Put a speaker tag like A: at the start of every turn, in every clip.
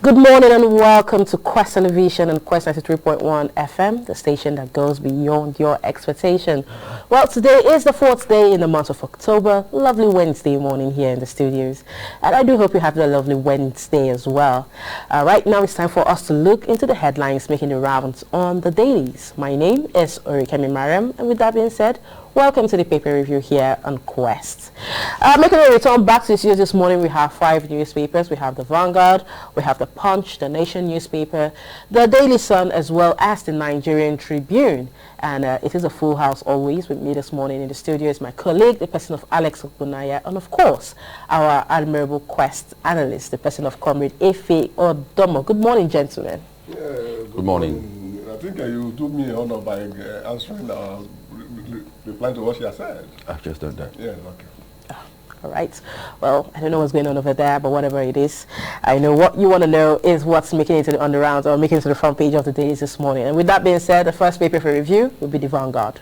A: Good morning and welcome to Quest Television and Quest 93.1 FM, the station that goes beyond your expectation. Well, today is the 4th day in the month of October. Lovely Wednesday morning here in the studios. And I do hope you have a lovely Wednesday as well. Right now it's time for us to look into the headlines making the rounds on the dailies. My name is Orikemi Mariam, and with that being said, welcome to the paper review here on Quest. Making a return back to the studios this morning, we have 5 newspapers. We have the Vanguard, we have the Punch, the Nation newspaper, the Daily Sun, as well as the Nigerian Tribune. And it is a full house always. With me this morning in the studio is my colleague, the person of Alex Okunaya, and of course, our admirable Quest analyst, the person of Comrade Efe Odomo. Good morning, gentlemen.
B: Yeah, good morning. I think you took me honor by answering replying to what she has said.
C: I've just done that.
B: Yeah, okay.
A: All right. Well, I don't know what's going on over there, but whatever it is, I know what you want to know is what's making it to the underrounds or making it to the front page of the dailies this morning. And with that being said, the first paper for review will be the Vanguard.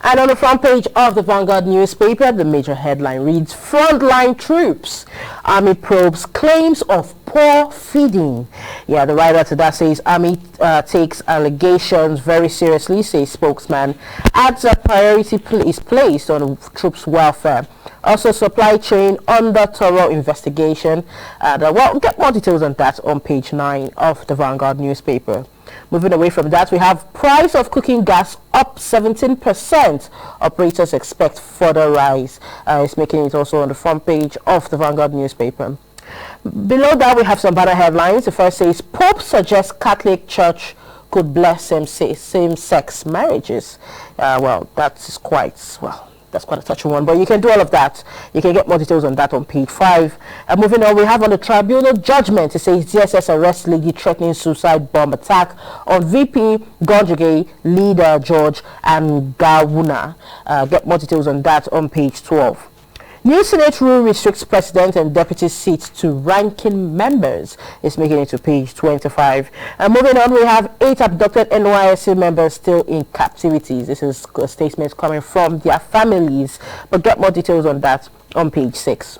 A: And on the front page of the Vanguard newspaper, the major headline reads, Frontline Troops. Army probes claims of poor feeding. Yeah, the writer to that says Army takes allegations very seriously, says spokesman. Adds a priority is placed on troops' welfare. Also, supply chain under thorough investigation. Well, get more details on that on page 9 of the Vanguard newspaper. Moving away from that, we have price of cooking gas up 17%. Operators expect further rise. It's making it also on the front page of the Vanguard newspaper. Below that, we have some banner headlines. The first says, Pope suggests Catholic Church could bless same-sex marriages. Well, that's quite a touchy one, but you can do all of that. You can get more details on that on page 5. Moving on, we have on the tribunal judgment. It says DSS arrests lady threatening suicide bomb attack on VP Gonjage leader George and Gawuna. Get more details on that on page 12. New Senate rule restricts president and deputy seats to ranking members. It's making it to page 25. Moving on, we have 8 abducted NYSC members still in captivity. This is a statement coming from their families, but get more details on that on page 6.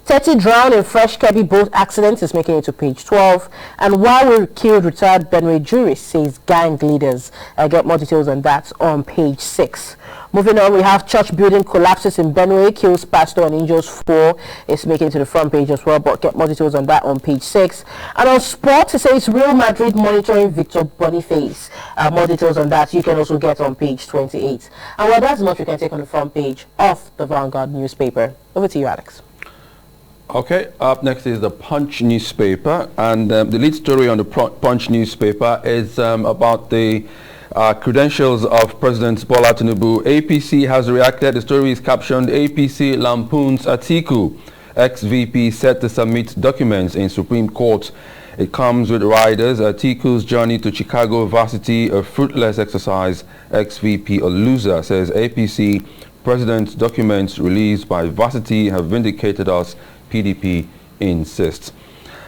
A: 30 drowned in fresh Kebbi boat accident is making it to page 12. And while we killed retired Benue jurist, says gang leaders. Get more details on that on page 6. Moving on, we have church building collapses in Benue, kills pastor and injures 4. It's making it to the front page as well, but get more details on that on page 6. And on sports, it says Real Madrid monitoring Victor Boniface. More details on that you can also get on page 28. And well, that's much we can take on the front page of the Vanguard newspaper. Over to you, Alex.
C: Okay, up next is the Punch newspaper, and the lead story on the Punch newspaper is about the credentials of President Bola Tinubu. APC has reacted. The story is captioned, APC lampoons Atiku. Ex-VP set to submit documents in Supreme Court. It comes with riders. Atiku's journey to Chicago Varsity, a fruitless exercise. Ex-VP a loser, says APC. President's documents released by Varsity have vindicated us, PDP insists.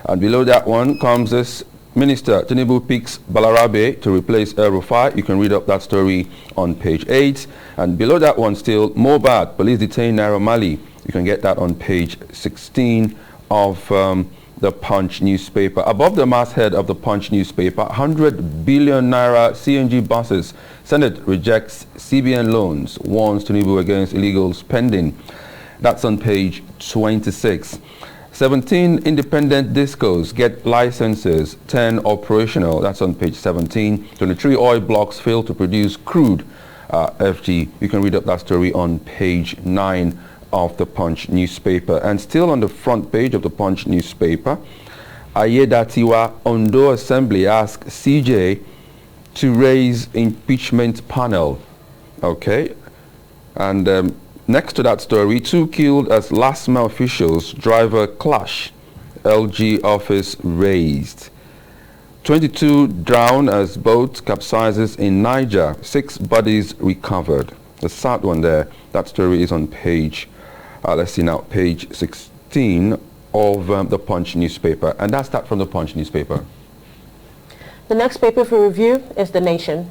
C: And below that one comes this, Minister Tinubu picks Balarabe to replace El-Rufai. You can read up that story on page 8. And below that one still, Mobad, police detain Naira Marley. You can get that on page 16 of the Punch newspaper. Above the masthead of the Punch newspaper, 100 billion Naira CNG buses. Senate rejects CBN loans, warns Tinubu against illegal spending. That's on page 26. 17 independent discos get licenses, 10 operational. That's on page 17. 23 oil blocks fail to produce crude. FG. You can read up that story on page 9 of the Punch newspaper. And still on the front page of the Punch newspaper, Ayedatiwa Ondo Assembly asks CJ to raise impeachment panel. Okay. And next to that story, 2 killed as last mile officials, driver clash, LG office raised. 22 drowned as boat capsizes in Niger, 6 bodies recovered. The sad one there, that story is on page, let's see now, page 16 of the Punch newspaper. And that's that from the Punch newspaper.
A: The next paper for review is The Nation.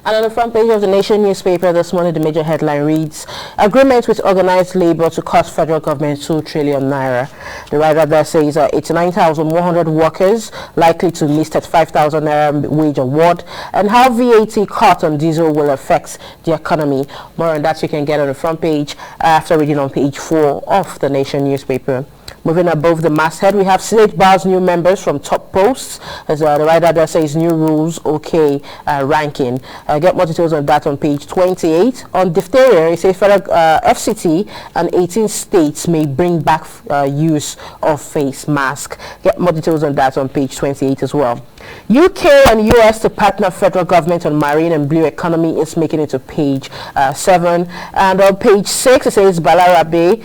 A: And on the front page of the Nation newspaper this morning, the major headline reads, Agreement with organized labor to cost federal government 2 trillion naira. The writer there says 89,100 workers likely to miss 35,000 naira wage award, and how VAT cut on diesel will affect the economy. More on that you can get on the front page after reading on page 4 of the Nation newspaper. Moving above the masthead, we have Senate bars new members from top posts. As the writer there says, new rules, okay, ranking. Get more details on that on page 28. On diphtheria, it says federal FCT and 18 states may bring back use of face mask. Get more details on that on page 28 as well. UK and US to partner federal government on marine and blue economy is making it to page 7. And on page 6, it says Balarabe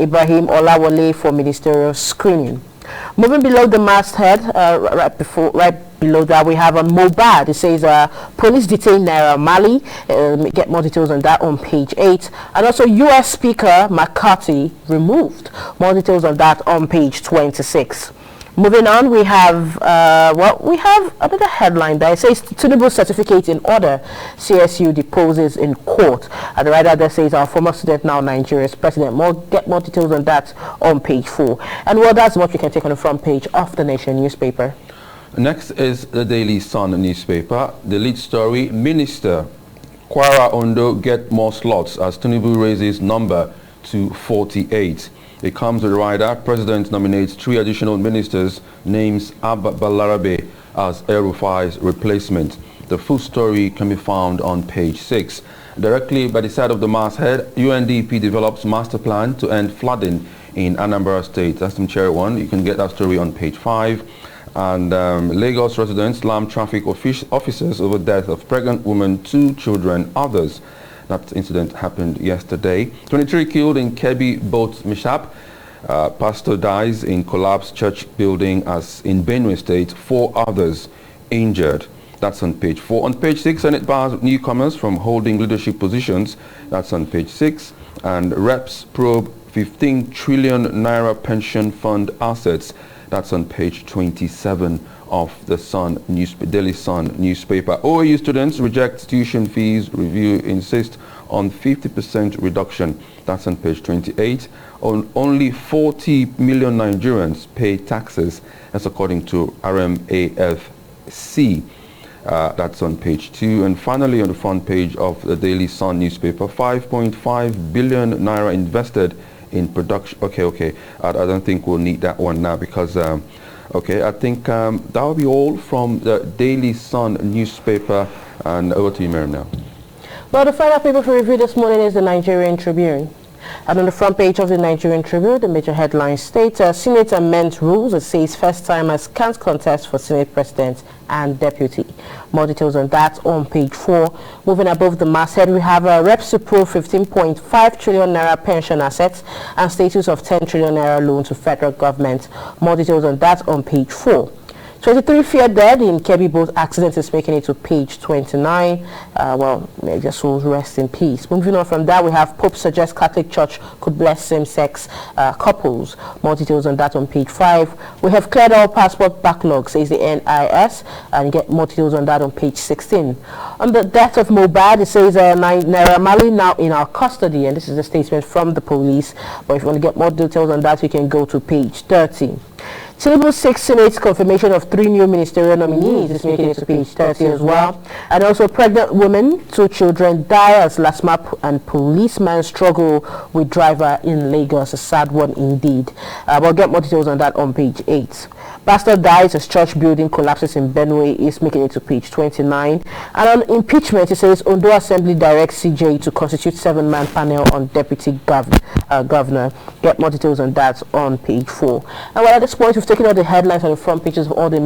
A: Ibrahim Olawale for ministerial screening. Moving below the masthead, right below that, we have on Mobad. It says police detain Naira Mali. Get more details on that on page 8. And also US Speaker McCarthy removed. More details on that on page 26. Moving on, we have another headline that says Tinubu certificate in order. CSU deposes in court. And the writer there says our former student, now Nigeria's president. Get more details on that on page 4. And well, that's what you can take on the front page of the Nation newspaper.
C: Next is the Daily Sun newspaper. The lead story: Minister Kwara Ondo get more slots as Tinubu raises number to 48. It comes with the rider. President nominates 3 additional ministers, names Abba Balarabe as El-Rufai's replacement. The full story can be found on page 6. Directly by the side of the masthead, UNDP develops master plan to end flooding in Anambra State. That's the Cherry one. You can get that story on page 5. And Lagos residents slam traffic officers over death of pregnant woman, 2 children, others. That incident happened yesterday. 23 killed in Kebbi boat mishap. Pastor dies in collapsed church building as in Benue State. 4 others injured. That's on page 4. On page 6, Senate bars newcomers from holding leadership positions. That's on page 6. And reps probe 15 trillion naira pension fund assets. That's on page 27 of the Daily Sun newspaper. OAU students reject tuition fees review, insist on 50% reduction. That's on page 28. Only 40 million Nigerians pay taxes. That's according to RMAFC. That's on page 2. And finally, on the front page of the Daily Sun newspaper, 5.5 billion naira invested in production. Okay. I don't think we'll need that one now because okay, I think that will be all from the Daily Sun newspaper. And over to you, Miriam, now.
A: Well, the final paper for review this morning is the Nigerian Tribune. And on the front page of the Nigerian Tribune, the major headline states, Senate amends rules. It says first timers can't contest for Senate President and Deputy. More details on that on page 4. Moving above the masthead, we have reps to prove 15.5 trillion naira pension assets and status of 10 trillion naira loan to federal government. More details on that on page 4. 23 feared dead in Kebbi boat accident is making it to page 29. Well, may their souls rest in peace. Moving on from that, we have Pope suggests Catholic Church could bless same-sex couples. More details on that on page 5. We have cleared all passport backlogs, says the NIS, and get more details on that on page 16. On the death of Mobad, it says Naira Mali now in our custody, and this is a statement from the police. But if you want to get more details on that, you can go to page 30. Tinubu 6 Senate's confirmation of 3 new ministerial nominees is making it to page 30 as well. And also pregnant woman, 2 children die as last map and policeman struggle with driver in Lagos. A sad one indeed. We'll get more details on that on page 8. Pastor dies as church building collapses in Benue is making it to page 29. And on impeachment, it says Ondo Assembly directs CJ to constitute 7-man panel on deputy governor. Get more details on that on page 4. And well, at this point, we've taken all the headlines on the front pages of all the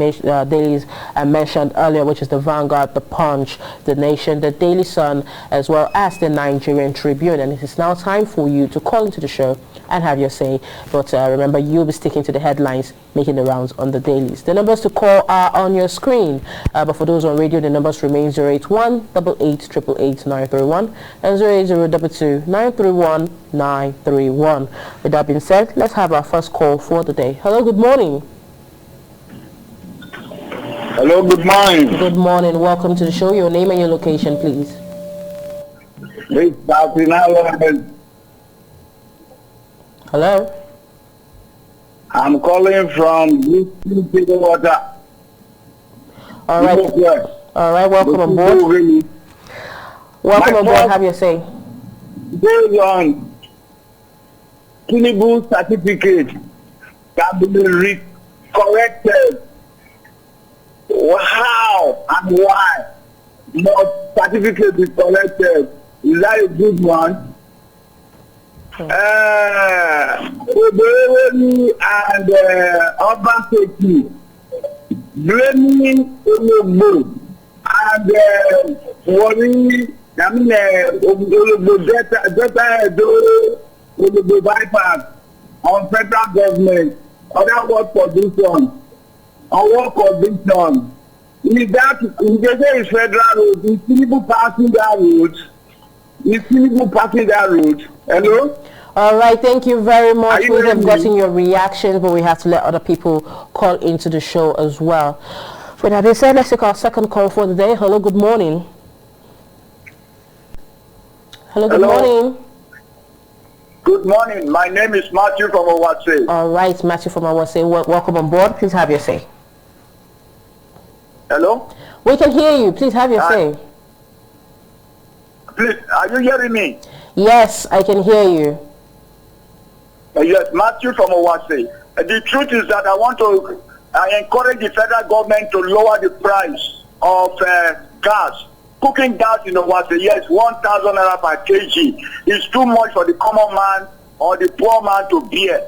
A: dailies I mentioned earlier, which is the Vanguard, the Punch, the Nation, the Daily Sun, as well as the Nigerian Tribune. And it is now time for you to call into the show and have your say. But remember, you'll be sticking to the headlines making the rounds on the dailies. The numbers to call are on your screen. But for those on radio, the numbers remain 081 88 888 931 and 08022 931 931. With that being said, let's have our first call for the day. Hello, good morning.
D: Hello, good morning.
A: Good morning. Welcome to the show. Your name and your location, please. Hello?
D: I'm calling from Blue Water.
A: All right. All right. Welcome on board. Welcome on board. Have your say.
D: Based on Tinubu certificate can be corrected. How and why not certificate is collected? Is that a good one? And urban safety blaming Ologbo and worry. I mean, Ologbo bypass on federal government. Other work condition. On what condition? Is that if they say it's federal road, is Tinubu passing that road? Is Tinubu passing that road? Hello?
A: All right, thank you very much. We have gotten your reactions, but we have to let other people call into the show as well. With that being said, let's take our second call for the day. Hello, good morning. Hello, good morning.
D: Good morning. My name is Matthew from Owase.
A: All right, Matthew from Owase. Welcome on board. Please have your say.
D: Hello?
A: We can hear you. Please have your say.
D: Please, are you hearing me?
A: Yes, I can hear you.
D: Yes, Matthew from Owase. The truth is that I want to encourage the federal government to lower the price of gas. Cooking gas in Owase, yes, 1,000 naira per kg is too much for the common man or the poor man to bear.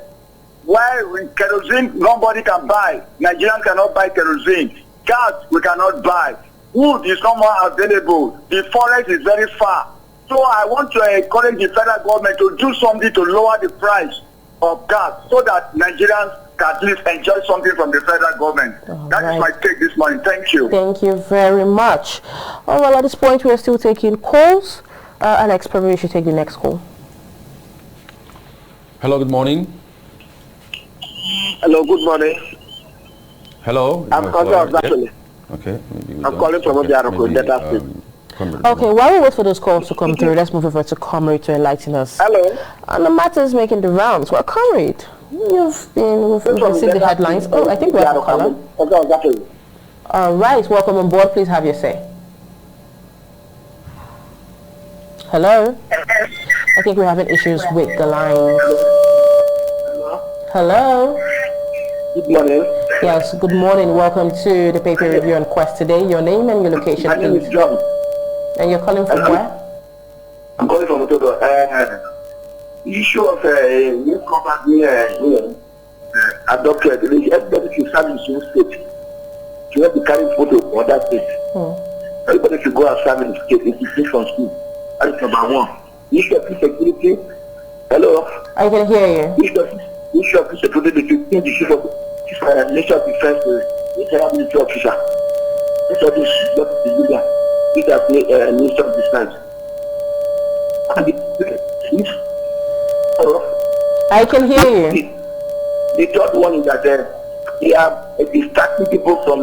D: While with kerosene, nobody can buy. Nigerians cannot buy kerosene. Gas, we cannot buy. Wood is no more available. The forest is very far. So I want to encourage the federal government to do something to lower the price of gas so that Nigerians can at least enjoy something from the federal government. That is my take this morning. Thank you.
A: Thank you very much. Oh, well, at this point, we are still taking calls. Alex, probably we should take the next call.
C: Hello, good morning.
D: Hello, good morning.
C: Hello.
D: I'm calling actually.
C: Okay.
D: I'm calling from Obiaroko.
A: Okay, while we wait for those calls to come through, let's move over to Comrade to enlighten us.
D: Hello.
A: And the matters making the rounds. Well, Comrade, we've seen the headlines. Oh, I think we have a caller. All right, welcome on board. Please have your say. Hello? I think we're having issues with the line. Hello?
D: Good morning.
A: Yes, good morning. Welcome to the paper review on Quest today. Your name and your location,
D: My name is John.
A: And you're calling from where?
D: I'm calling from Otodo. The issue of new company adopted, everybody should serve in his own state. You have to carry photo for that state. Everybody should go and serve in the state. It's free from school. That is number one. The issue of security. Hello?
A: I can hear you.
D: The issue of security, the chief of National Defense, the military officer. This is not the leader. These are Minister of Defense. And
A: I can hear you.
D: The third one is that they are distracting people from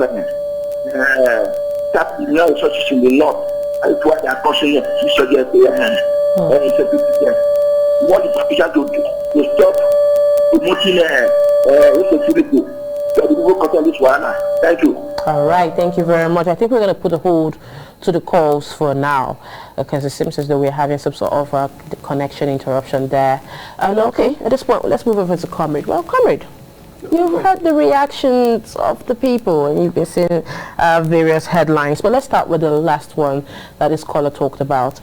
D: tapping resources in the north. That's why they are causing what is official to stop promoting insecurity. So the people control this one. Thank you.
A: All right, thank you very much. I think we're going to put a hold to the calls for now because it seems as though we're having some sort of connection interruption there. Okay, at this point, let's move over to Comrade. Well, Comrade, you've heard the reactions of the people and you've been seeing various headlines, but let's start with the last one that this caller talking about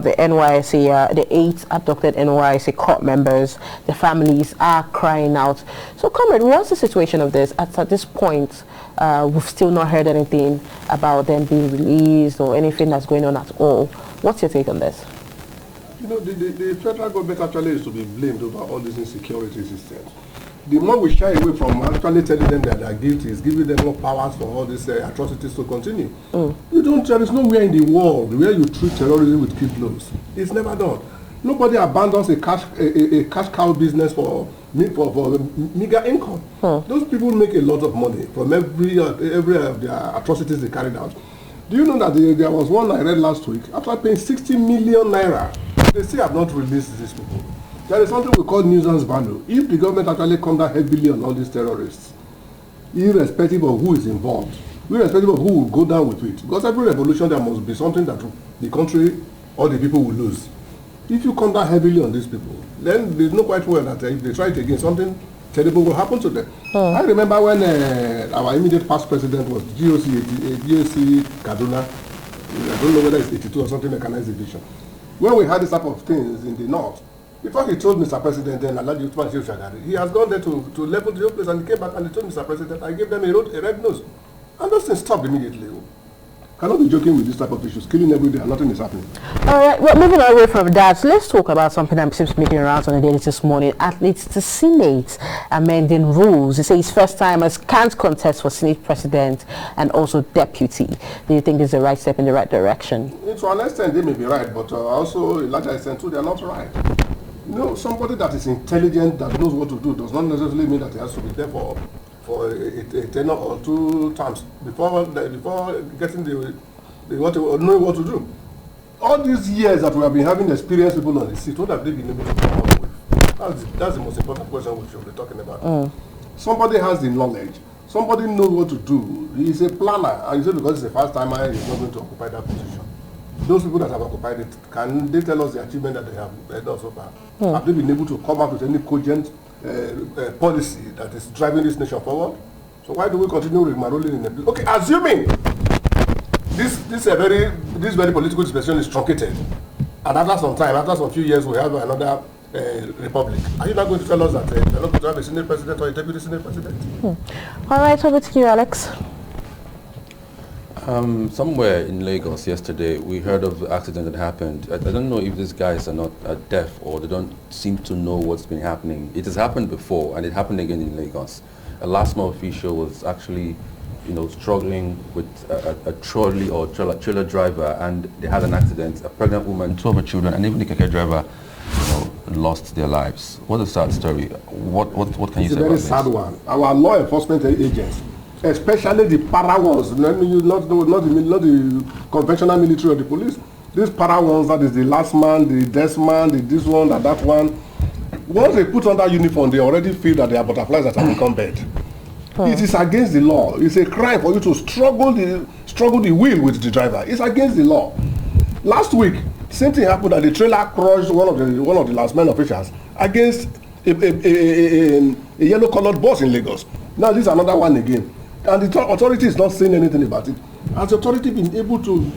A: the NYSC, the 8 abducted NYSC court members. The families are crying out. So, Comrade, what's the situation of this? At this point, we've still not heard anything about them being released or anything that's going on at all. What's your take on this?
B: You know, the federal government actually is to be blamed over all these insecurity systems. The more we shy away from actually telling them that they are guilty is giving them more powers for all these atrocities to continue. There is nowhere in the world where you treat terrorism with kid blows. It's never done. Nobody abandons a cash cow business for meager income. Those people make a lot of money from every of their atrocities they carried out. Do you know that there was one I read last week, after paying 60 million naira, they still have not released these people. There is something we call nuisance value. If the government actually comes down heavily on all these terrorists, irrespective of who is involved, irrespective of who will go down with it, because every revolution there must be something that the country or the people will lose. If you come down heavily on these people, then there's no quite way that if they try it again, something terrible will happen to them. I remember when our immediate past president was GOC Kaduna. I don't know whether it's 82 or something, mechanized division. When we had this type of things in the north, before he told Mr. President then, he has gone there to level the whole place, and he came back and he told Mr. President, I gave them a red nose. And those things stopped immediately. Cannot be joking with this type of issues. Killing every day and nothing is happening. All
A: right, well, moving away from that, so let's talk about something that seems to be making rounds on the daily this morning. At least the Senate amending rules. It says first timers can't contest for Senate president and also deputy. Do you think this is the right step in the right direction?
B: To an extent, they may be right, but also, in larger extent, too, they are not right. You know, somebody that is intelligent, that knows what to do, does not necessarily mean that he has to be there for a tenor or 2 terms before getting knowing what to do. All these years that we have been having experienced people on the seat, what have they been able to come up with? That's the most important question we should be talking about. Somebody has the knowledge. Somebody knows what to do. He is a planner, and you say because he's a first timer, he's not going to occupy that position. Those people that have occupied it, can they tell us the achievement that they have done so far? Have they been able to come up with any cogent policy that is driving this nation forward? So why do we continue rigmaroling in the... Okay, assuming this very political dispensation is truncated, and after some time, after some few years, we have another republic. Are you not going to tell us that we're not going to have a Senate president or a deputy Senate president?
A: All right, over to you, Alex.
C: Somewhere in Lagos yesterday, we heard of the accident that happened. I don't know if these guys are not deaf or they don't seem to know what's been happening. It has happened before, and it happened again in Lagos. A last mile official was actually, struggling with a trolley or trailer driver, and they had an accident. A pregnant woman, 2 of her children, and even the keke driver, lost their lives. What a sad story. What can you say about this?
B: It's a very sad one. Our law enforcement agents, especially the para ones, not the conventional military or the police. These para ones, that is the last man, the desk man, the this one, that one. Once they put on that uniform, they already feel that they are butterflies that have become bed. It is against the law. It's a crime for you to struggle the wheel with the driver. It's against the law. Last week, same thing happened that the trailer crushed one of the last men officials against a yellow-colored bus in Lagos. Now this is another one again. And the authority is not saying anything about it. Has the authority been able to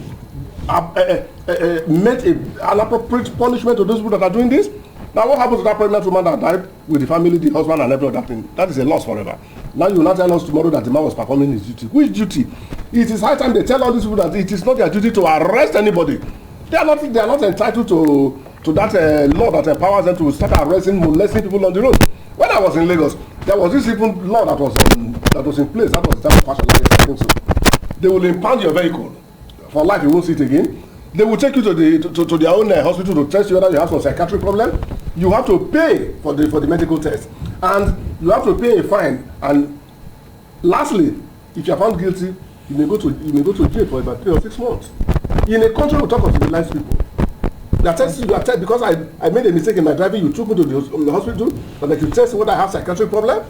B: met an appropriate punishment to those people that are doing this? Now what happens to that pregnant woman that died with the family, the husband and every other thing? That is a loss forever. Now you will not tell us tomorrow that the man was performing his duty. Which duty? It is high time they tell all these people that it is not their duty to arrest anybody. They are not entitled to that law that empowers them to start arresting, molesting people on the road. When I was in Lagos, there was this even law that was in place. That was the time of fashion, I think so. They will impound your vehicle for life. You won't see it again. They will take you to their own hospital to test you whether you have some psychiatric problem. You have to pay for the medical test, and you have to pay a fine. And lastly, if you are found guilty, you may go to jail for about 3 or 6 months. In a country we talk of civilized people, you are testing because I made a mistake in my driving. You took me to the hospital, so that you test whether I have psychiatric problem.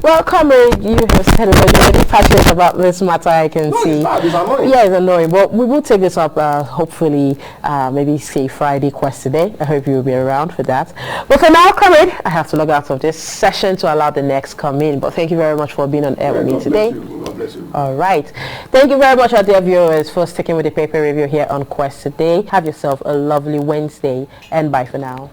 A: Well, comrade, you have said it, you're very passionate about this matter, I can see.
B: It's bad, it's annoying.
A: Yeah, it's annoying, but we will take this up, hopefully, maybe say Friday Quest today. I hope you will be around for that. But for now, comrade, I have to log out of this session to allow the next come in. But thank you very much for being on air with me today.
B: God bless you.
A: All right. Thank you very much, our dear viewers, for sticking with the paper review here on Quest today. Have yourself a lovely Wednesday, and bye for now.